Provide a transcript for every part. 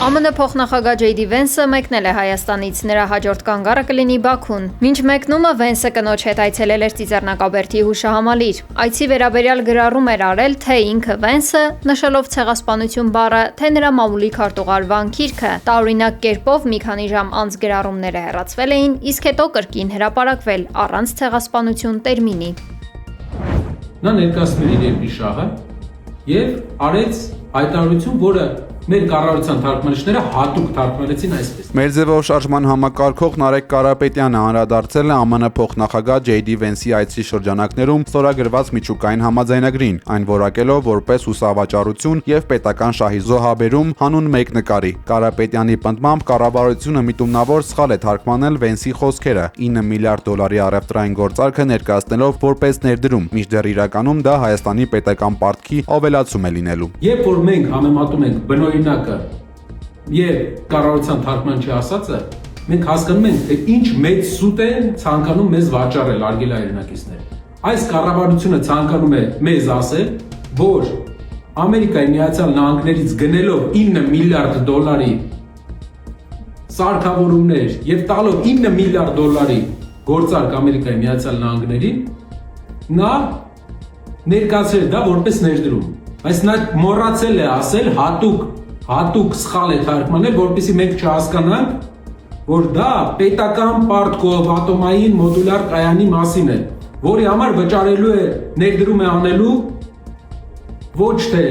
ԱՄՆ փոխնախագահ Ջեյ Դի Վենսը մեկնել է Հայաստանից, նրա հաջորդ կանգառը կլինի Բաքուն։ Մինչ մեկնումը Վենսը կնոջ հետ այցելել էր Ծիծեռնակաբերդի հուշահամալիր։ Այցի վերաբերյալ գրառում էր արել թե ինքը Վենսը, նշելով ցեղասպանություն բառը, թե նրա մամուլի քարտուղար Վան Քիրքը։ Տարօրինակ կերպով մի քանի ժամ անց գրառումները հեռացվել էին, իսկ հետո կրկին հրապարակվել առանց ցեղասպանություն տերմինի։ Նա ներկայացրել էր երկրի շահը եւ արեց հայտարարություն, որը մեր կառավարության թարգմանիչները հատուկ թարգմանեցին այսպես։ Մեր ձևով շարժման համակարգող Նարեկ Կարապետյանը անդրադարձել է ԱՄՆ փոխնախագահ Ջեյ Դի Վենսի այցի շրջանակներում ստորագրված միջուկային համաձայնագրին, այն որակելով որպես հուսավաճառություն եւ պետական շահի զոհաբերում հանուն մեկնկարի։ Կարապետյանի պնդմամբ կառավարությունը միտումնավոր սխալ է թարգմանել Վենսի խոսքերը 9 միլիարդ դոլարի առևտրային գործարքը ներկայացնելով որպես ներդրում, մինչդեռ իրականում դա Հայաստանի պետական պարտքի ավելացում է լինելու։ Երբ որ մենք համեմատում ենք բնօրինակը եւ կառավարության թարգմանչի ասածը, մենք հասկանում ենք, թե ինչ մեծ սուտ է ցանկանում մեզ վաճառել արգելահեղինակիցները։ Այս կառավարությունը ցանկանում է մեզ ասել, որ Ամերիկայի Միացյալ Նահանգներից գնելով 9 միլիարդ դոլարի սարքավորումներ եւ տալով 9 միլիարդ դոլարի գործարք Ամերիկայի Միացյալ Նահանգներին, նա ներկայացրել դա որպես ներդրում։ Այս նա մոռացել է ասել հատուկ սխալ է թարգմանել, որպեսզի մենք չհասկանանք, որ դա պետական պարտքով ատոմային մոդուլար կայանի մասին է, որի համար վճարելու է ներդրում է անելու ոչ թե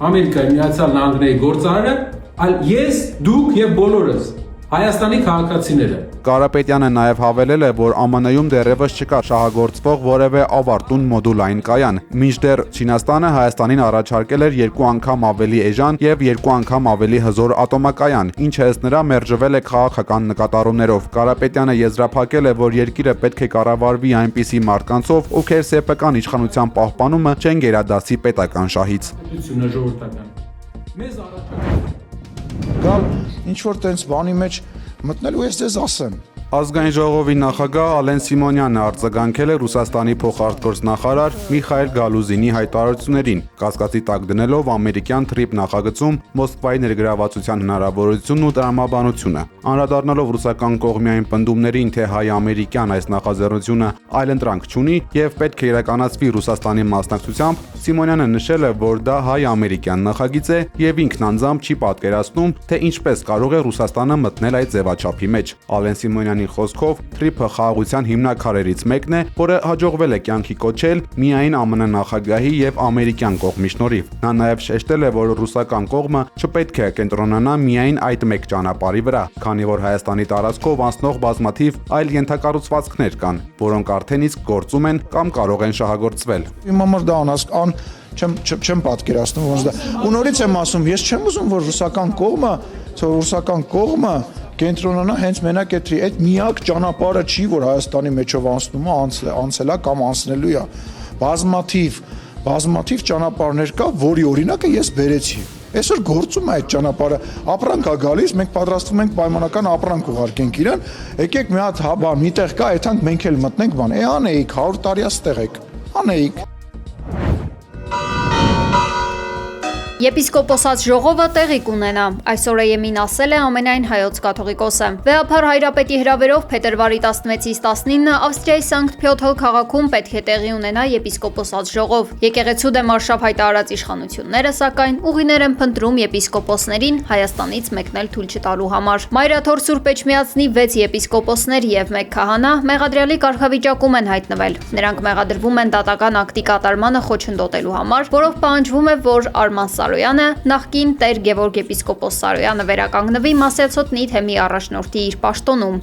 Ամերիկայի Միացյալ Նահանգների գործարարը, այլ ես, դուք եւ բոլորս Հայաստանի քաղաքացիները։ Կարապետյանը նաև հավելել է, որ ԱՄՆ-ում դեռևս չկա շահագործվող որևէ ավարտուն մոդուլային կայան, մինչդեռ Չինաստանը Հայաստանին առաջարկել էր 2 անգամ ավելի էժան եւ 2 անգամ ավելի հզոր ատոմակայան, ինչը ըստ նրա մերժվել է քաղաքական նկատառումներով։ Կարապետյանը եզրափակել է, որ երկիրը պետք է կառավարվի այնպիսի մարդկանցով, ովքեր սեփական իշխանության պահպանումը չեն գերադասի պետական շահից։ Մեզ առաջարկել գալ ինչ որ տենց բանի մեջ մտնել ու ես ձեզ ասեմ։ Ազգային ժողովի նախագահ Ալեն Սիմոնյանը արձագանքել է Ռուսաստանի փոխարտգործնախարար Միխայել Գալուզինի հայտարարություններին, կասկածի տակ դնելով ամերիկյան թրիփ նախագծում Մոսկվայի ներգրավվածության հնարավորությունն ու տրամաբանությունը։ Անդրադառնալով ռուսական կողմի այն պնդումներին, թե հայ-ամերիկյան այս նախաձեռնությունը այլընտրանք չունի եւ պետք է իրականացվի Ռուսաստանի մասնակցությամբ, Սիմոնյանը նշել է, որ դա հայ-ամերիկյան նախագիծ է եւ ինքն անձամբ չի պատկերացնում, թե ինչպես կարող է Ռուսաստանը մտնել այդ ձևաչափի մեջ։ Ալեն Սիմոնյանի խոսքով թրիփը խաղաղության հիմնաքարերից մեկն է, որը հաջողվել է կյանքի կոչել միայն ԱՄՆ նախագահի եւ ամերիկյան կողմի շնորհիվ։ Նա նաեւ շեշտել է, որ ռուսական կողմը չպետք է կենտրոնանա միայն այդ մեկ ճանապարհի վրա, քանի որ Հայաստանի տարածքով անցնող բազմաթիվ այլ ենթակառուցվածքներ կան, որոնք արդեն իսկ գործում են կամ կարող են շահագործվել։ Իմ համար դա չեմ պատկերացնում ոնց դա։ Ու նորից եմ ասում, ես չեմ ուզում, որ ռուսական կողմը կենտրոնանա հենց մենակ այդ միակ ճանապարհը չի, որ Հայաստանի մեջով անցնում է, անցելա կամ անցնելու է։ Բազմաթիվ ճանապարհներ կա, որի օրինակը ես բերեցի։ Այսօր գործում է այդ ճանապարհը, ապրանք է գալիս, մենք պատրաստվում ենք պայմանական ապրանք ուղարկենք իրան, եկեք մի հատ բան, միտեղ կա, այդանք մենք էլ մտնենք բան։ Անեիք 100 տարի աստեղ եք։ Անեիք։ Եպիսկոպոսաց ժողովը տեղի կունենա, այսօր է եմին ասել է ամենայն հայոց կաթողիկոսը։ Վեհափառ հայրապետի հրավերով փետրվարի 16-ից 19-ը Ավստրիայի Սանկտ Փյոթր քաղաքում պետք է տեղի ունենա եպիսկոպոսաց ժողով։ Եկեղեցու դեմ արշավ հայտարարած իշխանությունները, սակայն, ուղիներ են փնտրում եպիսկոպոսներին Հայաստանից մեկնել թույլ չտալու համար։ Մայրաթոր Սուրբ Էջմիածնի 6 եպիսկոպոսներ եւ 1 քահանա մեղադրյալի կարգավիճակում են հայտնվել։ Նրանք մեղադրվում են դատական ակտի կատարմանը խոչընդոտելու համար, որով պահանջվում է, որ Արման Սարոյանը, նախկին Տեր Գևորգ եպիսկոպոս Սարոյանը վերականգնվի Մասյացոտնի թեմի առաջնորդի իր պաշտոնում։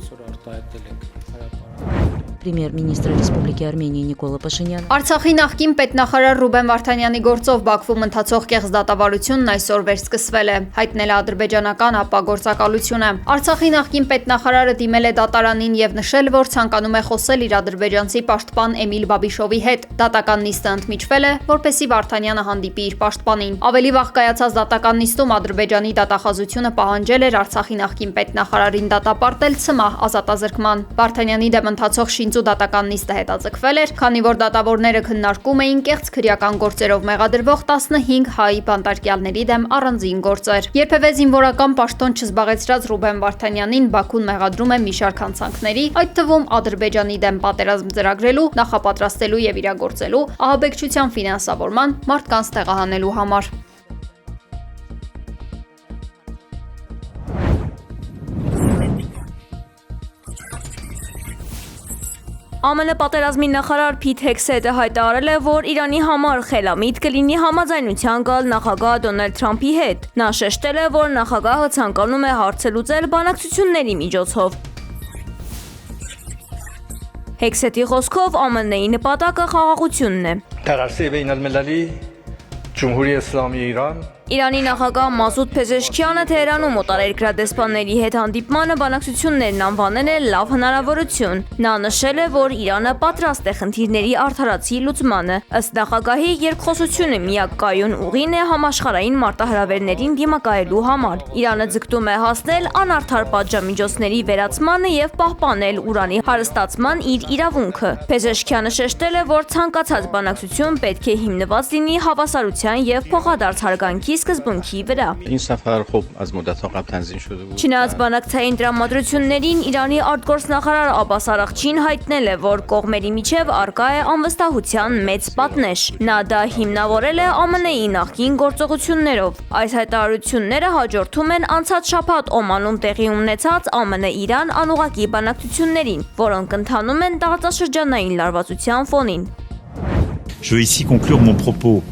Պրեմիեր-մինիստրը Ռեսպուբլիկի Արմենիայի Նիկոլա Փաշինյանը Արցախի նախկին պետնախարար Ռուբեն Վարդանյանի գործով Բաքվում ընթացող կեղծ դատավարությունն այսօր վերսկսվել է, հայտնել է ադրբեջանական ապագործակալությունը։ Արցախի նախկին պետնախարարը դիմել է դատարանին եւ նշել, որ ցանկանում է խոսել իր ադրբեջանցի պաշտպան Էմիլ Բաբիշովի հետ։ Դատական նիստը ընդմիջվել է, որպեսզի Վարդանյանը հանդիպի իր պաշտպանին։ Ավելի վաղ կայացած դատական նիստում Ադրբեջանի դատախազությունը պահանջել էր Արցախի նախկին պետնախարարին դատապարտել ցմահ ազատազրկման։ Վարդանյանի դեմ ընթացող դատական նիստը հետաձգվել էր, քանի որ դատավորները քննարկում էին կեղծ քրեական գործերով մեղադրվող 15 հայ բանտարկյալների դեմ առանձին գործեր։ Երբևէ զինվորական պաշտոն չզբաղեցրած Ռուբեն Վարդանյանին Բաքուն մեղադրում է մի շարք հանցանքների, այդ թվում Ադրբեջանի դեմ պատերազմ ծրագրելու, նախապատրաստելու եւ իրագործելու, ահաբեկչության ֆինանսավորման, մարդկանց տեղահանելու համար։ ԱՄՆ պատերազմի նախարար Փիթ Հեքսեթը հայտարարել է, որ Իրանի համար խելամիտ կլինի համաձայնության գալ նախագահ Դոնալդ Թրամփի հետ։ Նա շեշտել է, որ նախագահը ցանկանում է հարցը լուծել բանակցությունների միջոցով։ Հեքսեթի խոսքով ԱՄՆ-ի նպատակը խաղաղությունն է։ Տարածի բին-ալ-մելալի Ջումհուրի Իսլամի Իրան Իրանի նախագահ Մասուդ Փեզեշքյանը Թեհրանում օտարերկրյա դեսպանների հետ հանդիպմանը բանակցություններն անվանել է լավ հնարավորություն։ Նա նշել է, որ Իրանը պատրաստ է խնդիրների արդարացի լուծմանը։ Ըստ նախագահի, երկխոսությունը միակ կայուն ուղին է համաշխարհային մարտահրավերներին դիմակայելու համար։ Իրանը ձգտում է հասնել անարդար պատժամիջոցների վերացմանը եւ պահպանել ուրանի հարստացման իր իրավունքը։ Փեզեշքյանը շեշտել է, որ ցանկացած բանակցություն պետք է հիմնված լինի հավասարության եւ փոխադարձ հարգանքի սկզբունքի վրա։ Չնայած բանակցային տրամադրություններին Իրանի արտգործնախարար Աբբաս Արաղչին հայտնել է, որ կողմերի միջև առկա է անվստահության մեծ պատնեշ։ Նա դա հիմնավորել է ԱՄՆ-ի նախկին գործողություններով։ Այս հայտարարությունները հաջորդում են անցած շաբաթ Օմանում տեղի ունեցած ԱՄՆ-Իրան անուղղակի բանակցություններին, որոնք ընթանում են տարածաշրջանային լարվածության ֆոնին։ Je veux ici conclure mon propos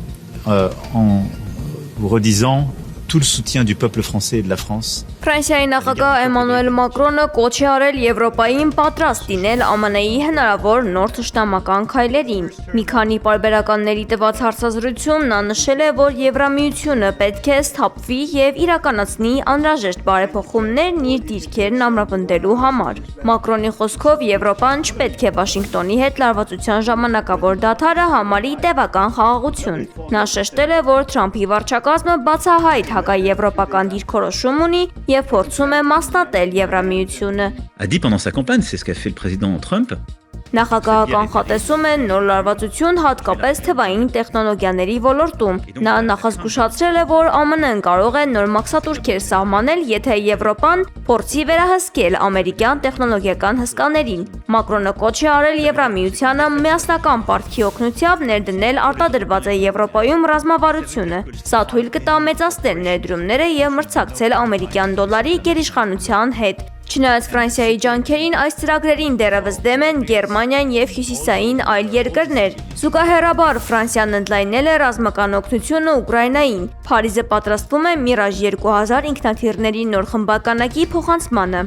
en vous redisant tout le soutien du peuple français et de la France. Ֆրանսիայի նախագահ Էմանուել Մակրոնը կոչ է արել Եվրոպային պատրաստ լինել ԱՄՆ-ի հնարավոր նոր թշնամական քայլերին։ Մի քանի պարբերականների տված հարցազրույցում նա նշել է, որ Եվրամիությունը պետք է սթափվի եւ իրականացնի անհրաժեշտ բարեփոխումներն իր դիրքերն ամրապնդելու համար։ Մակրոնի խոսքով Եվրոպան չպետք է Վաշինգտոնի հետ լարվածության ժամանակավոր դադարը համարի տևական խաղաղություն։ Նա շեշտել է, որ Թրամփի վարչակազմը բացահայտ հակաեվրոպական դիրքորոշում ունի եւ փորձում է մասնատել Եվրամիությունը։ A dit pendant sa campagne, c'est ce qu'a fait le président Trump. Նախագահը կանխատեսում է նոր լարվածություն հատկապես թվային տեխնոլոգիաների ոլորտում։ Նա նախազգուշացրել է, որ ԱՄՆ-ն կարող է նոր մաքսատուրքեր սահմանել, եթե Եվրոպան փորձի վերահսկել ամերիկյան տեխնոլոգիական հսկաներին։ Մակրոնը կոչ է արել Եվրամիությանը միասնական պարտքի օգնությամբ ներդնել արտադրված է Եվրոպայում ռազմավարությունը։ Սա թույլ կտա մեծացնել ներդրումները եւ մրցակցել ամերիկյան դոլարի գերիշխանության հետ։ Չնայած Ֆրանսիայի ջանքերին, այս ծրագրերին դեռևս դեմ են Գերմանիան եւ հյուսիսային այլ երկրներ։ Զուգահեռաբար Ֆրանսիան ընդլայնել է ռազմական օգնությունը Ուկրաինային։ Փարիզը պատրաստվում է Mirage 2000 ինքնաթիռների նոր խմբականակի փոխանցմանը։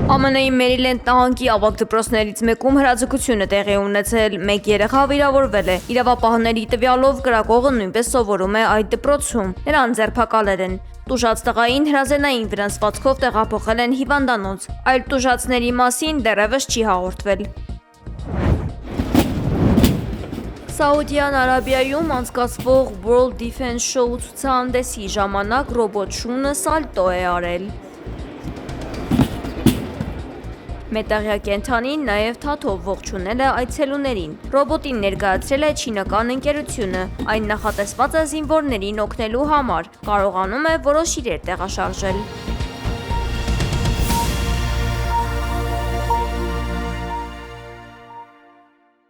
ԱՄՆ-ի Մերիլենդ նահանգի ավագ դպրոցներից մեկում հրաձգություն է տեղի ունեցել, մեկ երեխա վիրավորվել է։ Իրավապահների տվյալով կրակողը նույնպես սովորում է այդ դպրոցում։ Նրան ձերբակալել են։ Տուժած տղային հրազենային վնասվածքով տեղափոխել են հիվանդանոց։ Այլ տուժածների մասին դեռևս չի հաղորդվել։ Սաուդյան Արաբիայում անցկացվող World Defense Show ցուցահանդեսի ժամանակ ռոբոտ շունը սալտո է արել։ Մետաղյա կենդանին նաև թաթով ողջունել է այցելուներին։ Ռոբոտին ներկայացրել է չինական ընկերությունը։ Այն նախատեսված է զինվորներին օգնելու համար։ Կարողանում է որոշ իրեր տեղաշարժել։